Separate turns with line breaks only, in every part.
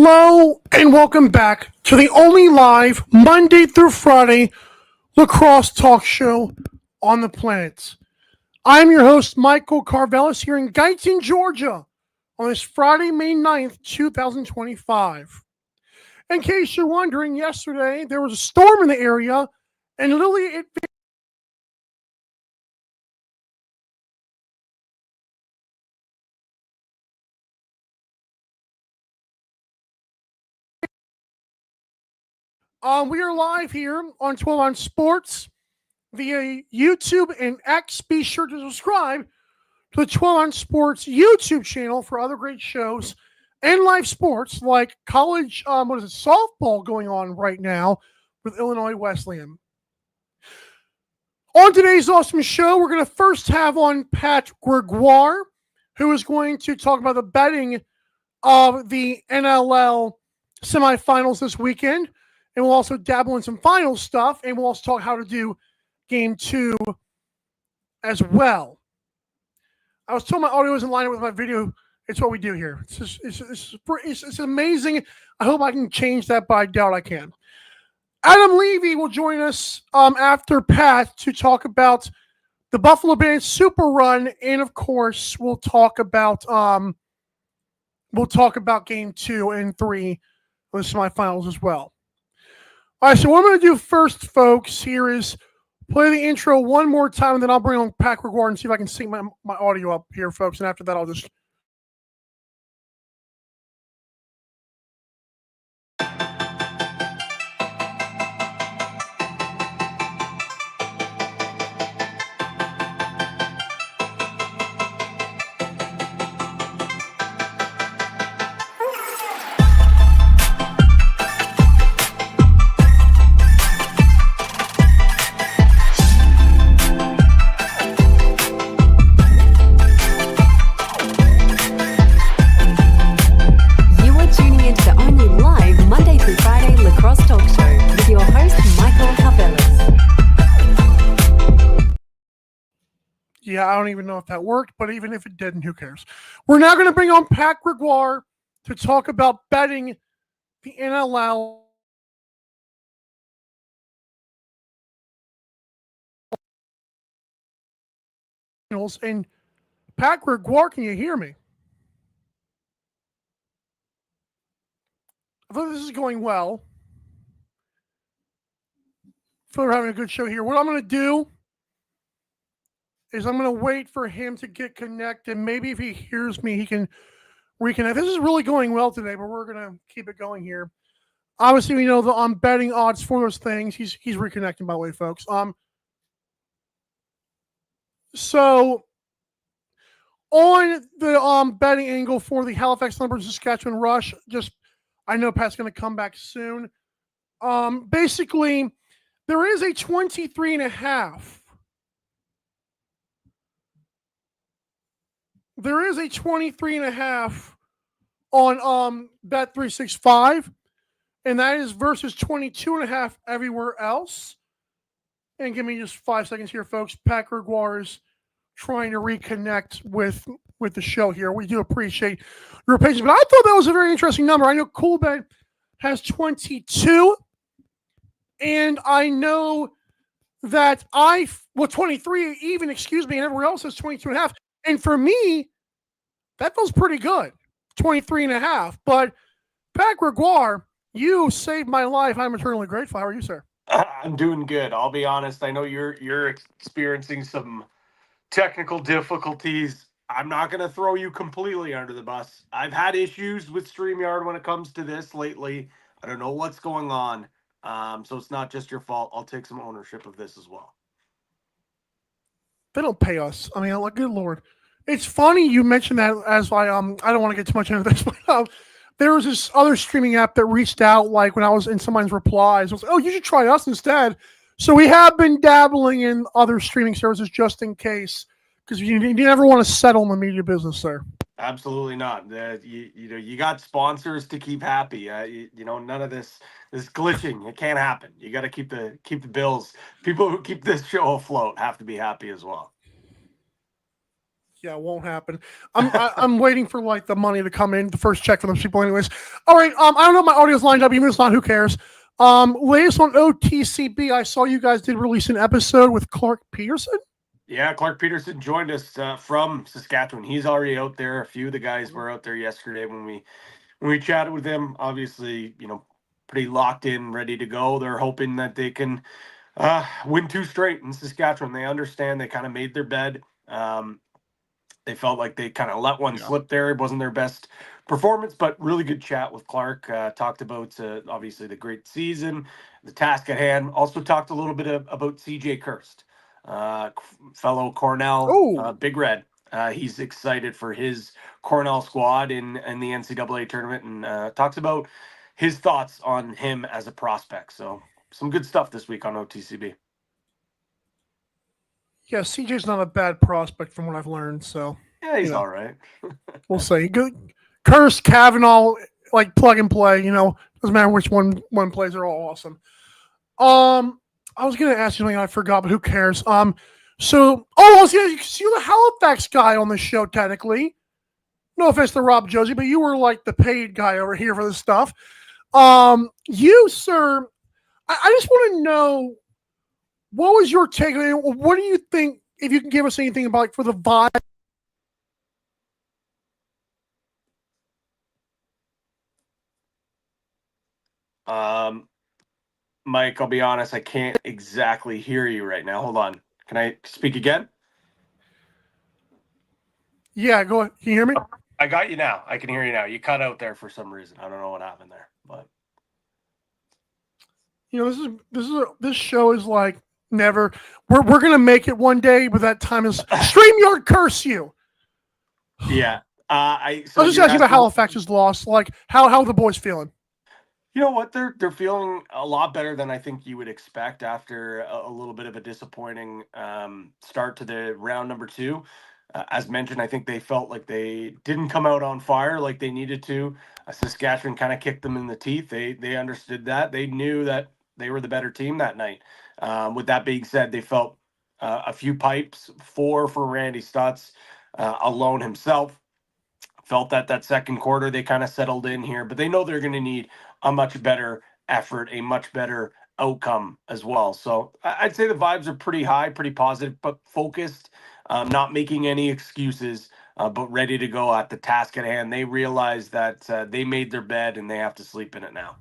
Hello and welcome back to the only live Monday through Friday lacrosse talk show on the planet. I'm your host, Michael Carvelis, here in Guyton, Georgia on this Friday, May 9th, 2025. In case you're wondering, yesterday there was a storm in the area and literally it we are live here on 12 on Sports via YouTube and X. Be sure to subscribe to the 12 on Sports YouTube channel for other great shows and live sports like college, softball going on right now with Illinois Wesleyan. On today's awesome show, we're going to first have on Pat Gregoire, who is going to talk about the betting of the NLL semifinals this weekend. And we'll also dabble in some final stuff, and we'll also talk how to do Game 2 as well. I was told my audio isn't lined up with my video. It's what we do here. It's amazing. I hope I can change that, but I doubt I can. Adam Levi will join us after Pat to talk about the Buffalo Bandits Super Run, and of course, we'll talk about Game 2 and 3 of the semifinals as well. All right, so what I'm going to do first, folks, here is play the intro one more time, and then I'll bring on Pat Gregoire and see if I can sync my audio up here, folks. And after that, I'll just... Yeah, I don't even know if that worked, but even if it didn't, who cares? We're now going to bring on Pat Gregoire to talk about betting the NLL. And Pat Gregoire, can you hear me? I thought this is going well. I feel we're having a good show here. What I'm going to do is I'm going to wait for him to get connected. Maybe if he hears me, he can reconnect. This is really going well today, but we're going to keep it going here. Obviously, we know the betting odds for those things. He's reconnecting, by the way, folks. So on the betting angle for the Halifax Thunderbirds Saskatchewan Rush, I know Pat's going to come back soon. Basically, there is a 23.5. There is a 23.5 on Bet365, and that is versus 22.5 everywhere else. And give me just 5 seconds here, folks. Pat Gregoire is trying to reconnect with the show here. We do appreciate your patience, but I thought that was a very interesting number. I know Coolbet has 22, and I know that 23 even, and everywhere else has 22.5. And for me, that feels pretty good, 23.5. But Pat Gregoire, you saved my life. I'm eternally grateful. How are you, sir?
I'm doing good. I'll be honest. I know you're experiencing some technical difficulties. I'm not going to throw you completely under the bus. I've had issues with StreamYard when it comes to this lately. I don't know what's going on. So it's not just your fault. I'll take some ownership of this as well.
They don't pay us. I mean, good Lord. It's funny you mentioned that as I don't want to get too much into this, but there was this other streaming app that reached out like when I was in someone's replies. I was like, oh, you should try us instead. So we have been dabbling in other streaming services just in case, because you never want to settle in the media business, sir.
Absolutely not. You got sponsors to keep happy. None of this glitching. It can't happen. You got to keep the bills. People who keep this show afloat have to be happy as well.
Yeah, it won't happen. I'm waiting for like the money to come in, the first check from those people, anyways. All right. I don't know if my audio's lined up, even if it's not. Who cares? Latest on OTCB, I saw you guys did release an episode with Clark Peterson.
Yeah, Clark Peterson joined us from Saskatchewan. He's already out there. A few of the guys were out there yesterday when we chatted with him. Obviously, pretty locked in, ready to go. They're hoping that they can win 2 straight in Saskatchewan. They understand they kind of made their bed. They felt like they kind of let one slip there. It wasn't their best performance, but really good chat with Clark. Talked about obviously the great season, the task at hand. Also talked a little bit about CJ Kirst, fellow Cornell Big Red. He's excited for his Cornell squad in the NCAA tournament, and talks about his thoughts on him as a prospect. So some good stuff this week on OTCB.
Yeah, CJ's not a bad prospect from what I've learned. So
yeah, he's all right.
We'll see. Good. Curse Kavanaugh, like plug and play. Doesn't matter which one plays. They're all awesome. I was gonna ask you something I forgot, but who cares? You're the Halifax guy on the show technically. No offense to Rob Josie, but you were like the paid guy over here for this stuff. You, sir, I just want to know, what was your take? What do you think, if you can give us anything about, like, for the vibe?
Mike, I'll be honest, I can't exactly hear you right now. Hold on. Can I speak again?
Yeah, go ahead. Can you hear me?
I got you now. I can hear you now. You cut out there for some reason. I don't know what happened there, but
this show is like never. We're gonna make it one day, but that time is StreamYard curse you.
Yeah.
I was just asking about Halifax's loss. Like, how are the boys feeling?
You know what? They're feeling a lot better than I think you would expect after a little bit of a disappointing start to the round number 2. As mentioned, I think they felt like they didn't come out on fire like they needed to. Saskatchewan kind of kicked them in the teeth. They understood that. They knew that they were the better team that night. With that being said, they felt a few pipes, 4 for Randy Stutz alone himself. Felt that second quarter they kind of settled in here, but they know they're going to need a much better effort, a much better outcome as well. So I'd say the vibes are pretty high, pretty positive, but focused, not making any excuses, but ready to go at the task at hand. They realize that they made their bed and they have to sleep in it now.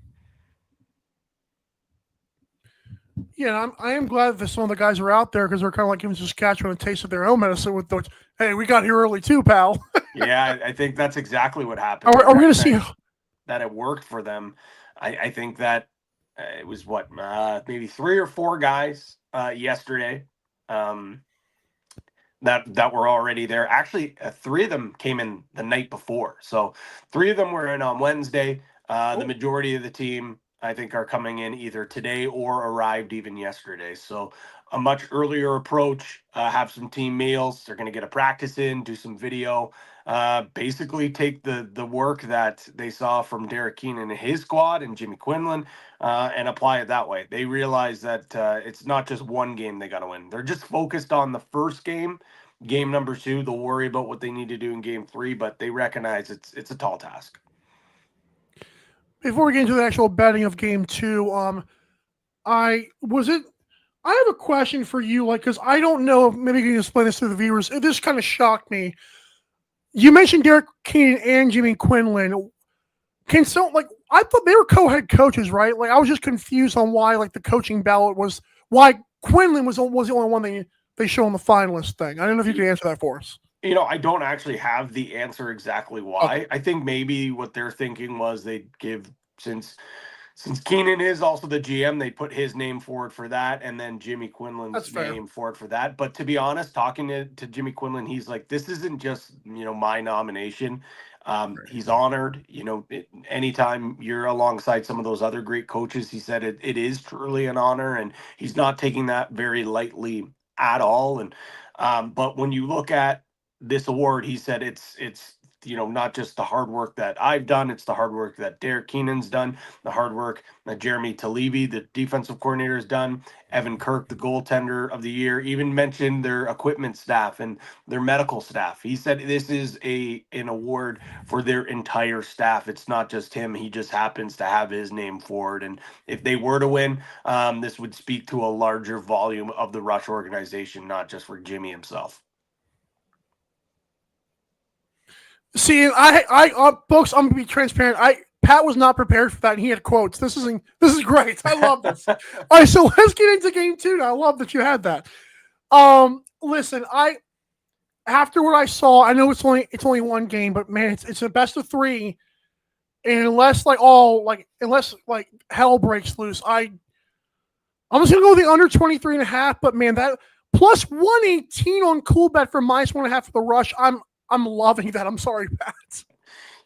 Yeah, I am glad that some of the guys are out there, because they're kind of like giving Saskatchewan a taste of their own medicine with those. Hey, we got here early too, pal.
Yeah, I think that's exactly what happened.
Are we going to see
that it worked for them? I think that it was maybe 3 or 4 guys yesterday that were already there. Actually, 3 of them came in the night before. So 3 of them were in on Wednesday. The majority of the team, I think, are coming in either today or arrived even yesterday. So a much earlier approach, have some team meals. They're going to get a practice in, do some video, basically take the work that they saw from Derek Keenan and his squad and Jimmy Quinlan, and apply it that way. They realize that it's not just one game they got to win. They're just focused on the first game. Game number 2, they'll worry about what they need to do in game 3, but they recognize it's a tall task.
Before we get into the actual betting of game 2, I have a question for you, like, because I don't know if maybe you can explain this to the viewers. This kind of shocked me. You mentioned Derek Keenan and Jimmy Quinlan. I thought they were co-head coaches, right? Like, I was just confused on why, like, the coaching ballot was, why Quinlan was the only one they show on the finalist thing. I don't know if you could answer that for us.
I don't actually have the answer exactly why. Okay. I think maybe what they're thinking was they'd give, since Keenan is also the GM, they put his name forward for that, and then Jimmy Quinlan's name forward for that. But to be honest, talking to Jimmy Quinlan, he's like, this isn't just, my nomination. He's honored, anytime you're alongside some of those other great coaches, he said it is truly an honor, and he's not taking that very lightly at all. And but when you look at this award, he said it's not just the hard work that I've done, it's the hard work that Derek Keenan's done, the hard work that Jeremy Talebi, the defensive coordinator, has done. Evan Kirk, the goaltender of the year, even mentioned their equipment staff and their medical staff. He said this is an award for their entire staff. It's not just him. He just happens to have his name forward. And if they were to win, this would speak to a larger volume of the Rush organization, not just for Jimmy himself.
See, folks, I'm gonna be transparent. Pat was not prepared for that, and he had quotes. This is great. I love this. All right, so let's get into game 2 now. I love that you had that. Listen, after what I saw, I know it's only one game, but man, it's a best of 3, and unless hell breaks loose, I'm just gonna go with the under 23.5. But man, that plus 118 on cool bet for minus 1.5 for the Rush. I'm loving that. I'm sorry, Pat.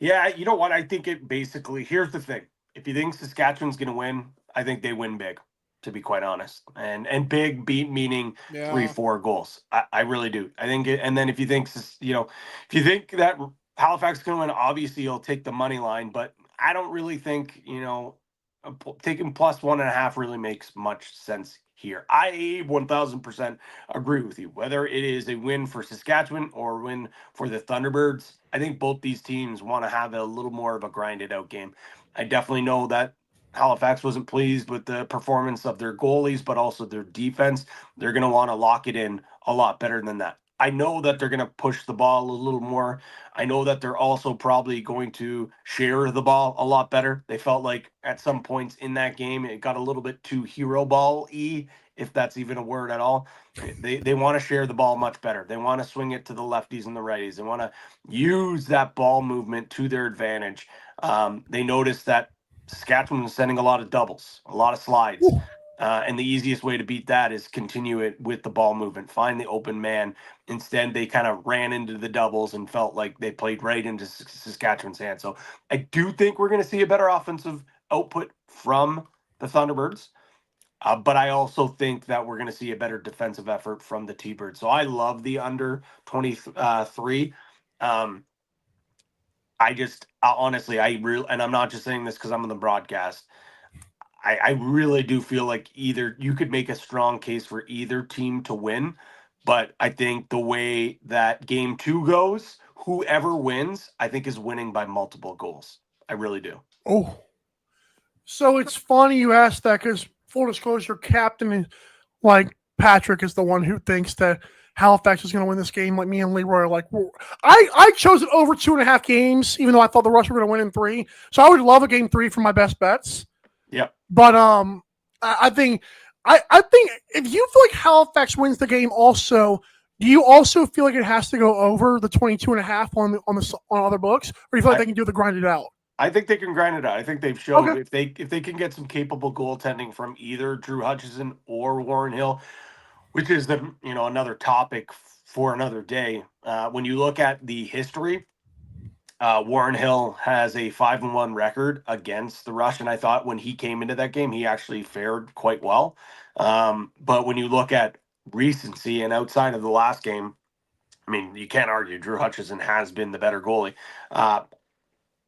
Yeah, you know what? I think it basically, here's the thing. If you think Saskatchewan's going to win, I think they win big, to be quite honest. And big beat meaning 3-4 goals. I really do. I think and then if you think, if you think that Halifax is going to win, obviously you'll take the money line, but I don't really think, taking plus 1.5 really makes much sense here. I 1000% agree with you. Whether it is a win for Saskatchewan or a win for the Thunderbirds, I think both these teams want to have a little more of a grinded out game. I definitely know that Halifax wasn't pleased with the performance of their goalies, but also their defense. They're going to want to lock it in a lot better than that. I know that they're going to push the ball a little more. I know that they're also probably going to share the ball a lot better. They felt like at some points in that game, it got a little bit too hero ball-y, if that's even a word at all. They want to share the ball much better. They want to swing it to the lefties and the righties. They want to use that ball movement to their advantage. They noticed that Saskatchewan was sending a lot of doubles, a lot of slides. And the easiest way to beat that is continue it with the ball movement, find the open man. Instead, they kind of ran into the doubles and felt like they played right into Saskatchewan's hand. So I do think we're going to see a better offensive output from the Thunderbirds. But I also think that we're going to see a better defensive effort from the T-Birds. So I love the under 23. Honestly, and I'm not just saying this because I'm on the broadcast. I really do feel like either you could make a strong case for either team to win, but I think the way that game 2 goes, whoever wins, I think is winning by multiple goals. I really do.
Oh, so it's funny you asked that because full disclosure, captain Patrick is the one who thinks that Halifax is going to win this game. Like me and Leroy are like, I chose it over 2.5 games, even though I thought the Rush were going to win in 3. So I would love a game 3 for my best bets.
Yeah.
But I think if you feel like Halifax wins the game, also, do you also feel like it has to go over the 22.5 on other books, or do you feel like they can do the grind it out?
I think they can grind it out. I think they've shown if they can get some capable goaltending from either Drew Hutchison or Warren Hill, which is another topic for another day. When you look at the history, Warren Hill has a 5-1 record against the Rush, and I thought when he came into that game, he actually fared quite well. But when you look at recency and outside of the last game, I mean, you can't argue Drew Hutchison has been the better goalie.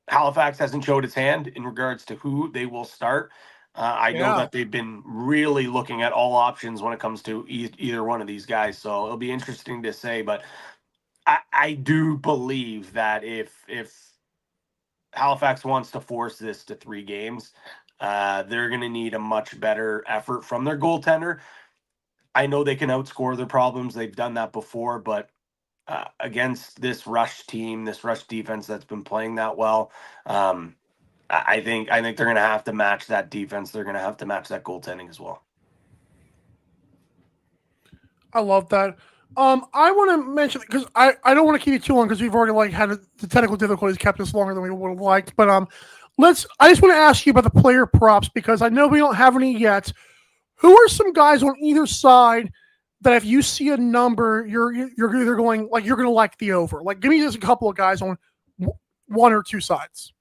Halifax hasn't showed its hand in regards to who they will start. I know that they've been really looking at all options when it comes to either one of these guys, so it'll be interesting to say, but I do believe that if Halifax wants to force this to 3 games, they're going to need a much better effort from their goaltender. I know they can outscore their problems. They've done that before, but against this Rush team, this Rush defense that's been playing that well, I think they're going to have to match that defense. They're going to have to match that goaltending as well.
I love that. I want to mention, because I don't want to keep you too long because we've already had the technical difficulties kept us longer than we would have liked. But I just want to ask you about the player props because I know we don't have any yet. Who are some guys on either side that if you see a number, you're either going you're going to like the over? Like, give me just a couple of guys on one or two sides.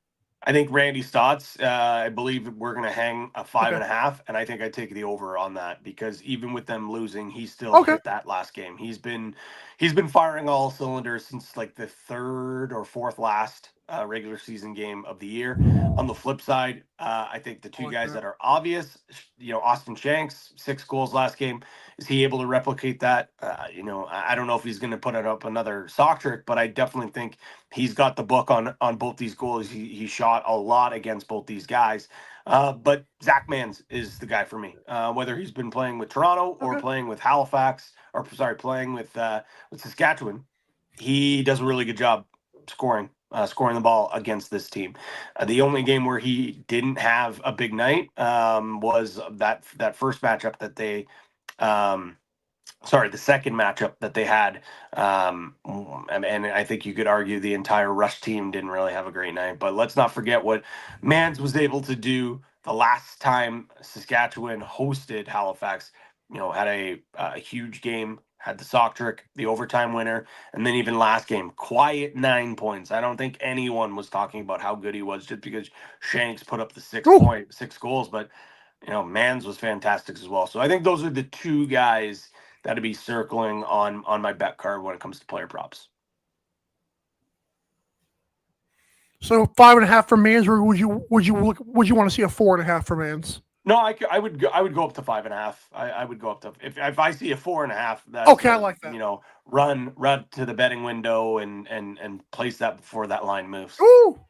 I think Randy Stotts, I believe we're going to hang a 5.5, and I think I take the over on that because even with them losing, he still hit that last game. He's been he's been firing all cylinders since like the third or fourth last regular season game of the year. On the flip side, I think the two guys that are obvious, Austin Shanks, 6 goals last game. Is he able to replicate that? I don't know if he's going to put it up another sock trick, but I definitely think he's got the book on both these goals. He shot a lot against both these guys. But Zach Mans is the guy for me. Whether he's been playing with Toronto or playing with Halifax, playing with Saskatchewan, he does a really good job scoring the ball against this team. The only game where he didn't have a big night was that first matchup that they. The second matchup that they had, and I think you could argue the entire Rush team didn't really have a great night. But let's not forget what Mans was able to do the last time Saskatchewan hosted Halifax. Had a huge game, had the sock trick, the overtime winner, and then even last game, quiet 9 points. I don't think anyone was talking about how good he was just because Shanks put up the 6 goals, but Mans was fantastic as well. So I think those are the two guys that'd be circling on my bet card when it comes to player props.
So 5.5 for Mans, or would you want to see a 4.5 for Mans?
No, I would go up to 5.5. I would go up to if I see a 4.5. That's
okay. I like that.
Run to the betting window and place that before that line moves.
Ooh.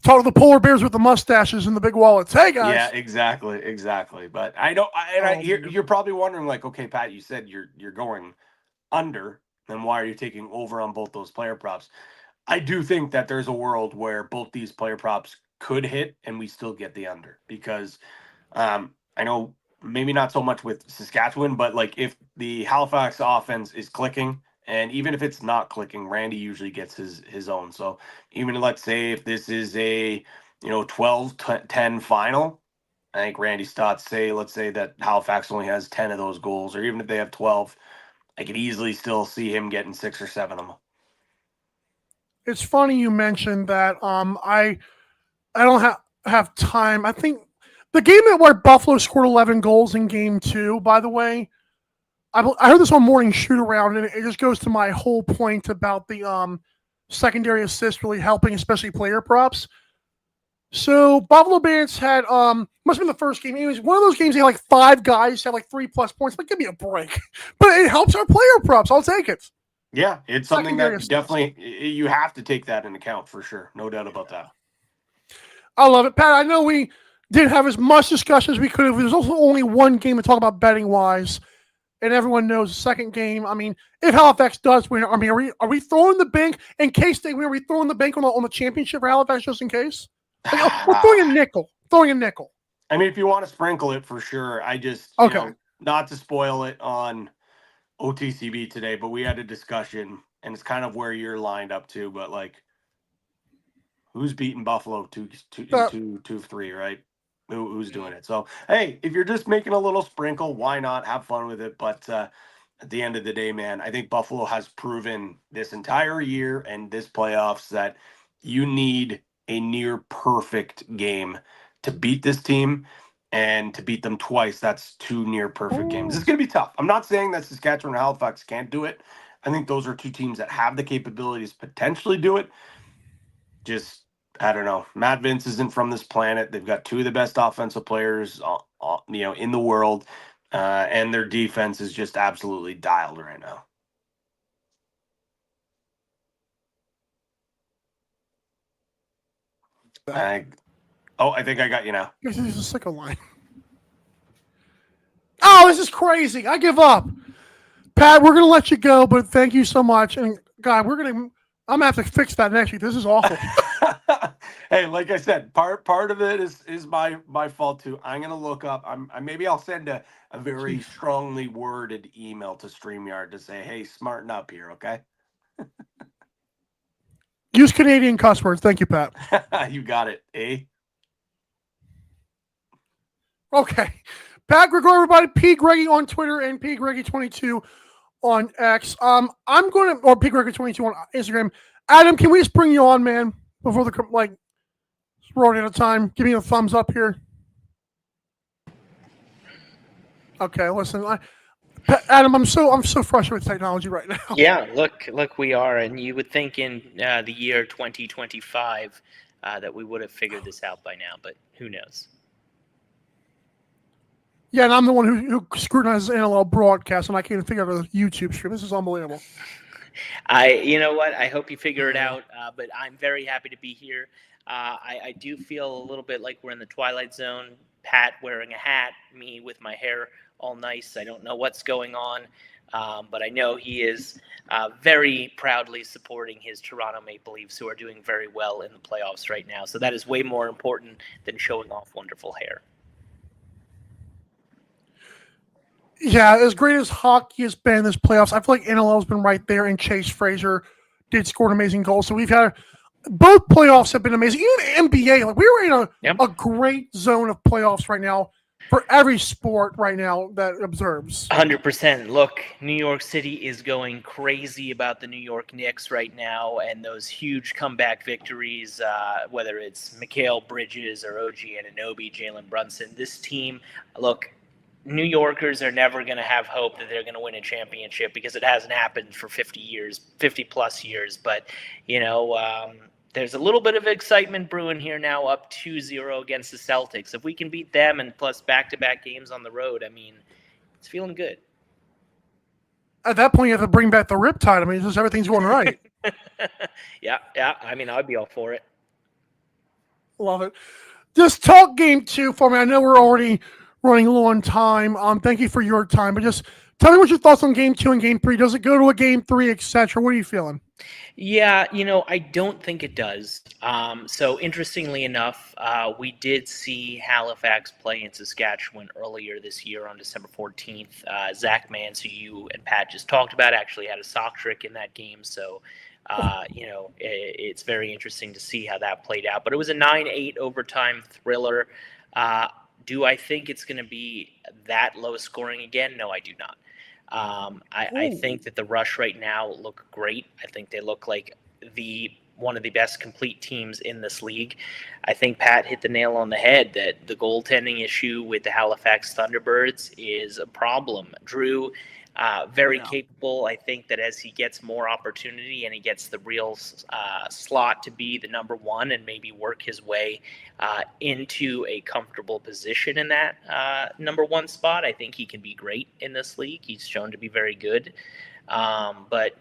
Talk to the polar bears with the mustaches and the big wallets. Hey guys.
Yeah, exactly. But you're probably wondering, like, okay, Pat, you said you're going under, then why are you taking over on both those player props? I do think that there's a world where both these player props could hit and we still get the under, because I know maybe not so much with Saskatchewan, but like if the Halifax offense is clicking, and even if it's not clicking, Randy usually gets his own. So even let's say if this is a 12-10 final, I think Randy's thoughts let's say that Halifax only has 10 of those goals, or even if they have 12, I could easily still see him getting 6 or 7 of them.
It's funny you mentioned that. I don't have time. I think the game where Buffalo scored 11 goals in game 2, by the way, I heard this on Morning Shoot Around, and it just goes to my whole point about the secondary assist really helping, especially player props. So Buffalo Bandits had must have been the first game. Anyways, one of those games they had like 5 guys have like 3+ points. Like, give me a break. But it helps our player props. I'll take it.
Yeah, it's something that definitely you have to take that into account for sure. No doubt about that.
I love it, Pat. I know we didn't have as much discussion as we could have. There's also only one game to talk about betting wise. And everyone knows the second game. I mean, if Halifax does win, I mean, are we throwing the bank in case they win? Are we throwing the bank on the championship for Halifax just in case? Like, we're throwing a nickel.
I mean, if you want to sprinkle it for sure, I just not to spoil it on OTCB today, but we had a discussion, and it's kind of where you're lined up to. But like, who's beating Buffalo 2-3, right? Who's doing it? So, hey, if you're just making a little sprinkle, why not have fun with it? But at the end of the day, man, I think Buffalo has proven this entire year and this playoffs that you need a near perfect game to beat this team, and to beat them twice, that's 2 near perfect games. It's going to be tough. I'm not saying that Saskatchewan and Halifax can't do it. I think those are 2 teams that have the capabilities to potentially do it. Just, I don't know. Matt Vince isn't from this planet. They've got 2 of the best offensive players, in the world, and their defense is just absolutely dialed right now. I think I got you now.
This is a sickle line. Oh, this is crazy. I give up. Pat, we're going to let you go, but thank you so much. And God, I'm going to have to fix that next week. This is awful.
Hey, like I said, part of it is my fault too. I'm going to look up. Maybe I'll send a very strongly worded email to StreamYard to say, hey, smarten up here, okay?
Use Canadian cuss words. Thank you, Pat.
You got it, eh?
Okay. Pat Gregoire, everybody. P. Greggy on Twitter and P. Greggy22 on X. P. Greggy22 on Instagram. Adam, can we just bring you on, man? Before we're running out of time. Give me a thumbs up here. Okay, listen. Adam, I'm so frustrated with technology right now.
Yeah, look, we are, and you would think in the year 2025 that we would have figured this out by now, but who knows?
Yeah, and I'm the one who scrutinizes NLL broadcast, and I can't figure out the YouTube stream. This is unbelievable.
You know what? I hope you figure it out. But I'm very happy to be here. I do feel a little bit like we're in the Twilight Zone. Pat wearing a hat, me with my hair all nice. I don't know what's going on, but I know he is very proudly supporting his Toronto Maple Leafs, who are doing very well in the playoffs right now. So that is way more important than showing off wonderful hair.
Yeah, as great as hockey has been in this playoffs, I feel like NLL has been right there, and Chase Fraser did score an amazing goal. So we've had both playoffs have been amazing. Even NBA, like we were in a great zone of playoffs right now for every sport right now that observes.
100%. Look, New York City is going crazy about the New York Knicks right now, and those huge comeback victories, whether it's Mikal Bridges or OG Anunoby, Jalen Brunson. This team, look, New Yorkers are never going to have hope that they're going to win a championship because it hasn't happened for 50 plus years. But, there's a little bit of excitement brewing here now, up 2-0 against the Celtics. If we can beat them and plus back-to-back games on the road, I mean, it's feeling good.
At that point, you have to bring back the Riptide. I mean, just everything's going right.
Yeah. I mean, I'd be all for it.
Love it. Just talk game 2 for me. I know we're already running low on time. Thank you for your time, but just tell me what your thoughts on game 2 and game 3. Does it go to a game 3, etc.? What are you feeling?
Yeah, I don't think it does. So interestingly enough, we did see Halifax play in Saskatchewan earlier this year on December 14th. Zach Mans, who you and Pat just talked about, actually had a sock trick in that game. So, it's very interesting to see how that played out. But it was a 9-8 overtime thriller. Do I think it's going to be that low scoring again? No, I do not. I think that the Rush right now look great. I think they look like one of the best complete teams in this league. I think Pat hit the nail on the head that the goaltending issue with the Halifax Thunderbirds is a problem. Drew, very capable. I think that as he gets more opportunity and he gets the real slot to be the number one and maybe work his way into a comfortable position in that number one spot, I think he can be great in this league. He's shown to be very good. But,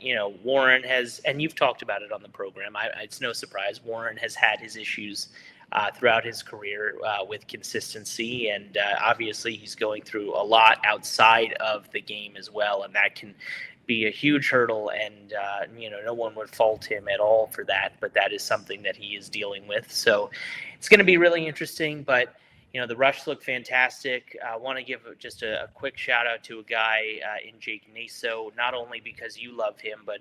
Warren has, and you've talked about it on the program, it's no surprise, Warren has had his issues throughout his career with consistency, and obviously he's going through a lot outside of the game as well, and that can be a huge hurdle, and no one would fault him at all for that, but that is something that he is dealing with. So it's going to be really interesting, but the Rush look fantastic. I want to give just a quick shout out to a guy in Jake Naso, not only because you love him, but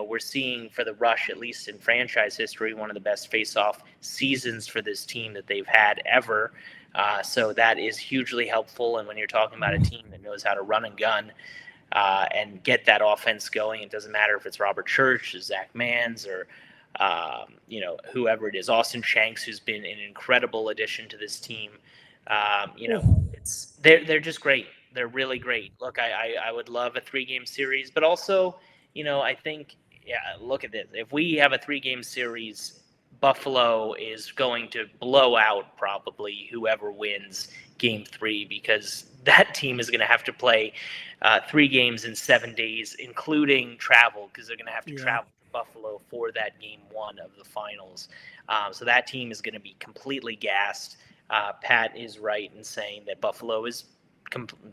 we're seeing for the Rush, at least in franchise history, one of the best face-off seasons for this team that they've had ever. So that is hugely helpful. And when you're talking about a team that knows how to run and gun and get that offense going, it doesn't matter if it's Robert Church, or Zach Mans, or whoever it is, Austin Shanks, who's been an incredible addition to this team. They're just great. They're really great. Look, I would love a 3-game series, but also, I think, look at this. If we have a 3-game series, Buffalo is going to blow out probably whoever wins game 3, because that team is going to have to play 3 games in 7 days, including travel, because they're going to have to travel to Buffalo for that game 1 of the finals. So that team is going to be completely gassed. Pat is right in saying that Buffalo is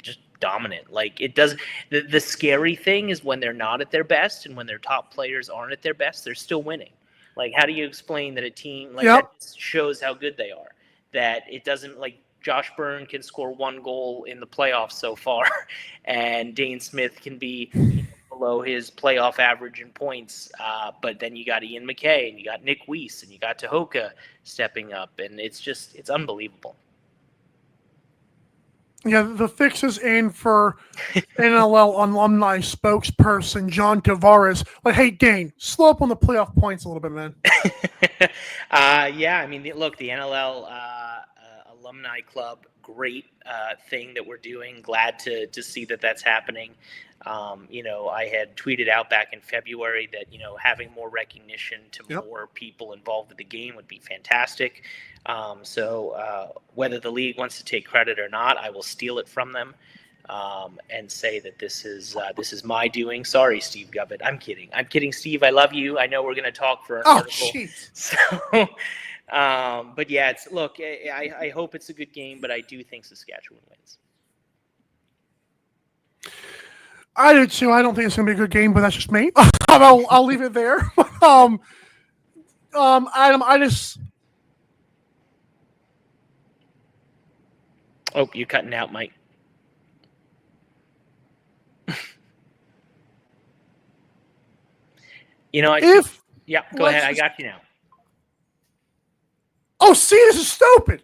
just dominant. Like, it does. The scary thing is when they're not at their best, and when their top players aren't at their best, they're still winning. Like, how do you explain that a team like that shows how good they are? That it doesn't, like, Josh Byrne can score 1 goal in the playoffs so far, and Dane Smith can be below his playoff average in points. But then you got Ian McKay, and you got Nick Weiss, and you got Tehoka stepping up, and it's unbelievable.
Yeah, the fix is in for NLL alumni spokesperson John Tavares. Like, hey, Dane, slow up on the playoff points a little bit, man.
I mean, look, the NLL alumni club, great thing that we're doing. Glad to see that that's happening. I had tweeted out back in February that, having more recognition to more people involved with the game would be fantastic. So whether the league wants to take credit or not, I will steal it from them and say that this is my doing. Sorry, Steve Govett. I'm kidding, Steve. I love you. I know we're going to talk for an article.
Jeez.
So, but yeah, I hope it's a good game, but I do think Saskatchewan wins.
I do too. I don't think it's going to be a good game, but that's just me. I'll leave it there. Adam,
Oh, you're cutting out, Mike. Go ahead. I got you now.
Oh, see, this is stupid.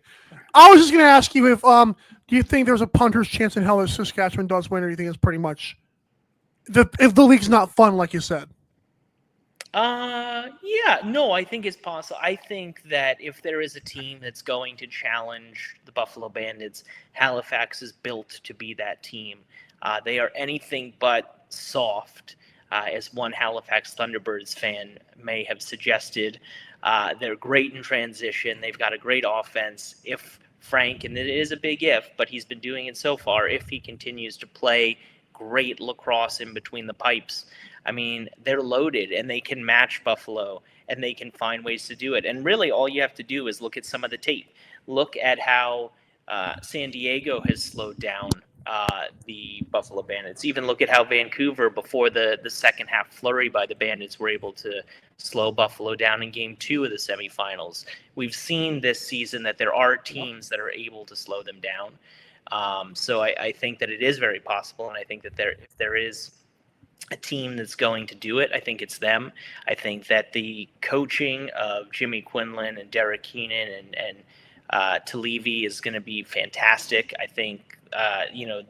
I was just going to ask you if do you think there's a punter's chance in hell if Saskatchewan does win, or do you think it's pretty much if the league's not fun, like you said?
No, I think it's possible. I think that if there is a team that's going to challenge the Buffalo Bandits, Halifax is built to be that team. They are anything but soft, as one Halifax Thunderbirds fan may have suggested. They're great in transition. They've got a great offense. If Frank, and it is a big if, but he's been doing it so far, if he continues to play great lacrosse in between the pipes, I mean, they're loaded and they can match Buffalo and they can find ways to do it. And really all you have to do is look at some of the tape. Look at how San Diego has slowed down the Buffalo Bandits. Even look at how Vancouver, before the second half flurry by the Bandits, were able to slow Buffalo down in Game 2 of the semifinals. We've seen this season that there are teams that are able to slow them down. So I think that it is very possible, and I think that if there is a team that's going to do it, I think it's them. I think that the coaching of Jimmy Quinlan and Derek Keenan and Talevi is going to be fantastic. I think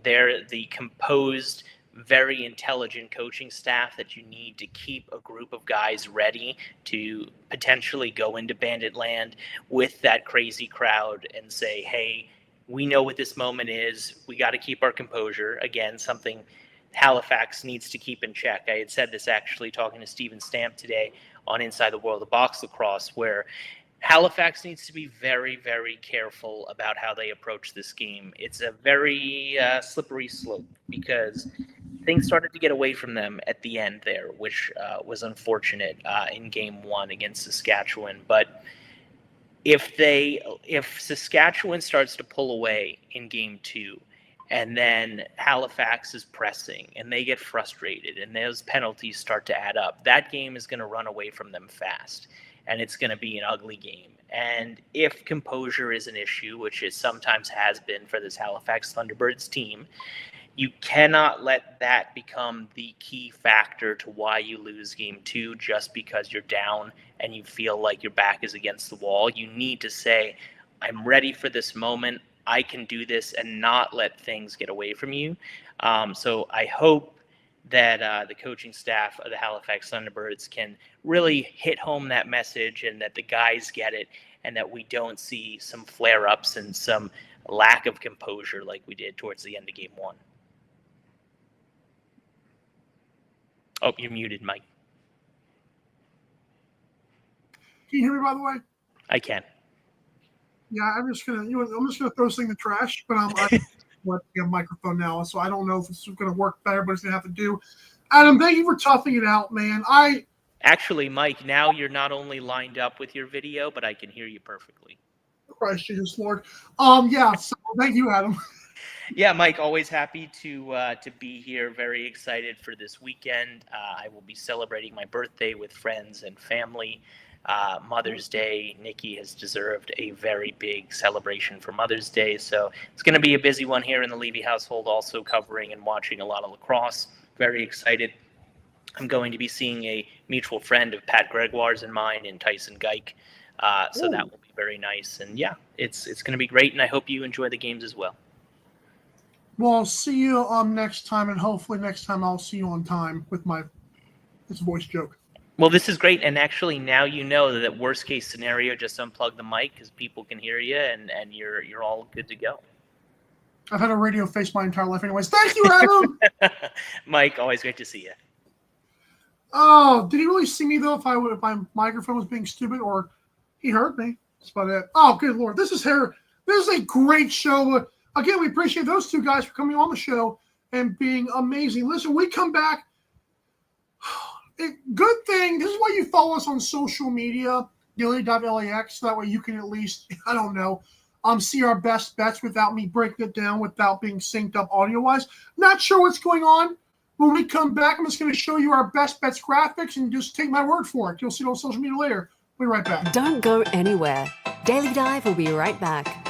they're the composed, very intelligent coaching staff that you need to keep a group of guys ready to potentially go into Bandit Land with that crazy crowd and say, hey, we know what this moment is. We got to keep our composure. Again, something Halifax needs to keep in check. I had said this actually talking to Steven Stamp today on Inside the World of Box Lacrosse, where Halifax needs to be very, very careful about how they approach this game. It's a very slippery slope because things started to get away from them at the end there, which was unfortunate in Game 1 against Saskatchewan. But if Saskatchewan starts to pull away in Game 2, and then Halifax is pressing and they get frustrated and those penalties start to add up, that game is going to run away from them fast and it's going to be an ugly game. And if composure is an issue, which it sometimes has been for this Halifax Thunderbirds team, you cannot let that become the key factor to why you lose Game 2 just because you're down and you feel like your back is against the wall. You need to say, I'm ready for this moment. I can do this and not let things get away from you. So I hope that the coaching staff of the Halifax Thunderbirds can really hit home that message and that the guys get it and that we don't see some flare-ups and some lack of composure like we did towards the end of Game 1. Oh, you're muted, Mike.
Can you hear me, by the way?
I can.
Yeah, I'm just gonna throw this thing in the trash, but I want a microphone now, so I don't know if it's gonna work better, but it's gonna have to do. Adam, thank you for toughing it out, man.
Actually, Mike, now you're not only lined up with your video, but I can hear you perfectly.
Christ Jesus Lord. So thank you, Adam.
Yeah, Mike, always happy to be here. Very excited for this weekend. I will be celebrating my birthday with friends and family. Mother's Day, Nikki has deserved a very big celebration for Mother's Day. So it's going to be a busy one here in the Levy household, also covering and watching a lot of lacrosse. Very excited. I'm going to be seeing a mutual friend of Pat Gregoire's and mine in Tyson Geik. So that will be very nice. And yeah, it's going to be great. And I hope you enjoy the games as well.
Well, I'll see you next time, and hopefully next time I'll see you on time with this voice joke.
Well, this is great, and actually now you know that worst case scenario, just unplug the mic because people can hear you, and you're all good to go.
I've had a radio face my entire life anyways. Thank you, Adam!
Mike, always great to see you.
Oh, did he really see me, though, if my microphone was being stupid, or he heard me? That's about it. Oh, good Lord. This is a great show. Again, we appreciate those two guys for coming on the show and being amazing. Listen, we come back. Good thing. This is why you follow us on social media, daily.lax, so that way you can at least, I don't know, see our best bets without me breaking it down, without being synced up audio-wise. Not sure what's going on. When we come back, I'm just going to show you our best bets graphics and just take my word for it. You'll see it on social media later. We'll be right back.
Don't go anywhere. Daily Dive will be right back.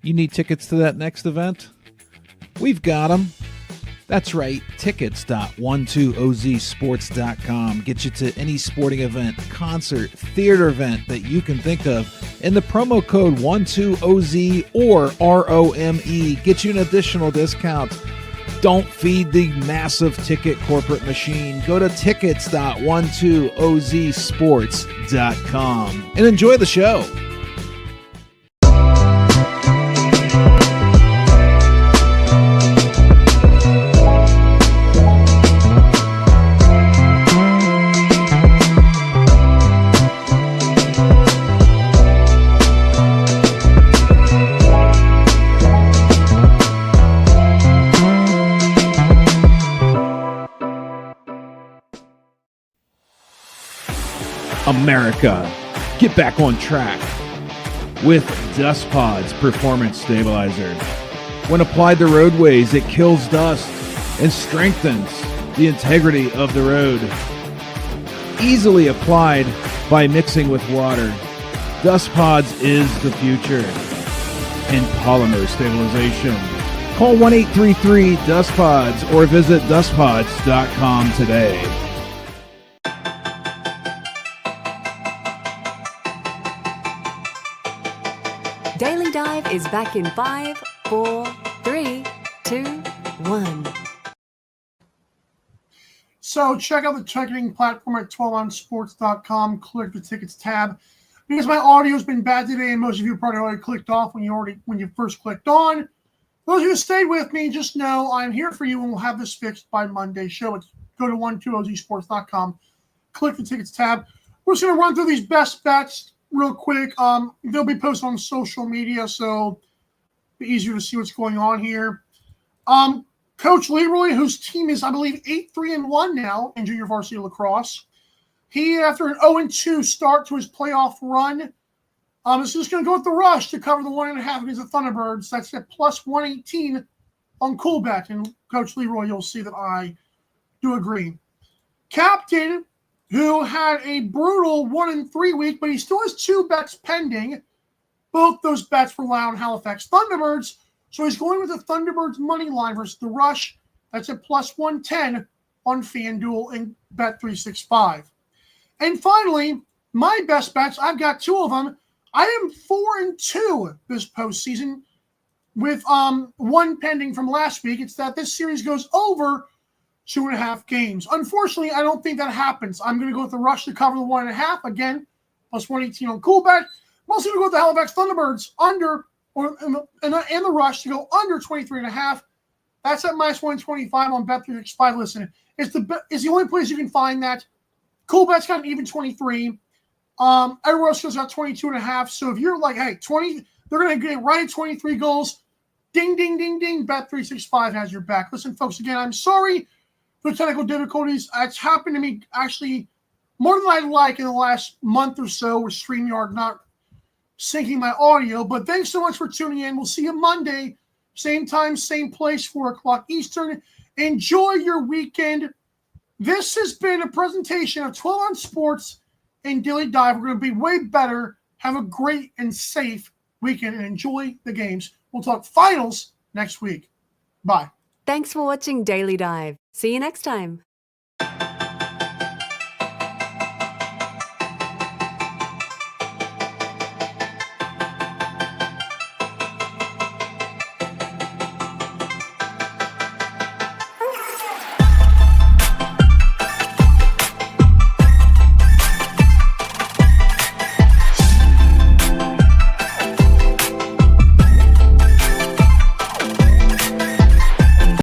You need tickets to that next event? We've got them. That's right, tickets.12ozsports.com. Get you to any sporting event, concert, theater event that you can think of. And the promo code 12OZ or ROME gets you an additional discount. Don't feed the massive ticket corporate machine. Go to tickets.12ozsports.com and enjoy the show. America, get back on track with Dust Pod's Performance Stabilizer. When applied to roadways, it kills dust and strengthens the integrity of the road. Easily applied by mixing with water, Dust Pods is the future in polymer stabilization. Call 1-833-DUST-PODS or visit dustpods.com today.
Daily Dive is back in 5, 4, 3, 2, 1.
So check out the ticketing platform at 12onsports.com. Click the tickets tab. Because my audio has been bad today, and most of you probably already clicked off when you first clicked on. Those of you who stayed with me, just know I'm here for you, and we'll have this fixed by Monday's show. Go to 12ozsports.com. Click the tickets tab. We're just going to run through these best bets real quick. They'll be posted on social media, so it'll be easier to see what's going on here. Coach Leroy, whose team is, I believe, 8-3-1 now in junior varsity lacrosse. He, after an 0-2 start to his playoff run, is just going to go with the rush to cover the 1.5 against the Thunderbirds. That's at plus 118 on Coolbet. And Coach Leroy, you'll see that I do agree. Captain, who had a brutal 1-3 week, but he still has 2 bets pending. Both those bets rely on Halifax Thunderbirds. So he's going with the Thunderbirds money line versus the Rush. That's at plus 110 on FanDuel and Bet365. And finally, my best bets, I've got 2 of them. I am 4-2 this postseason with 1 pending from last week. It's that this series goes over 2.5 games. Unfortunately, I don't think that happens. I'm going to go with the Rush to cover the 1.5. Again, plus 118 on Coolbet. I'm also going to go with the Halifax Thunderbirds under, and the Rush to go under 23.5. That's at minus 125 on Bet365. Listen, it's the only place you can find that. Coolbet's got an even 23. Everywhere else goes out 22.5. So if you're like, hey, 20, they're going to get right at 23 goals. Ding, ding, ding, ding. Bet365 has your back. Listen, folks, again, I'm sorry for the technical difficulties. It's happened to me actually more than I'd like in the last month or so with StreamYard not syncing my audio. But thanks so much for tuning in. We'll see you Monday. Same time, same place, 4 o'clock Eastern. Enjoy your weekend. This has been a presentation of 12 on Sports and Daily Dive. We're going to be way better. Have a great and safe weekend and enjoy the games. We'll talk finals next week. Bye.
Thanks for watching Daily Dive. See you next time.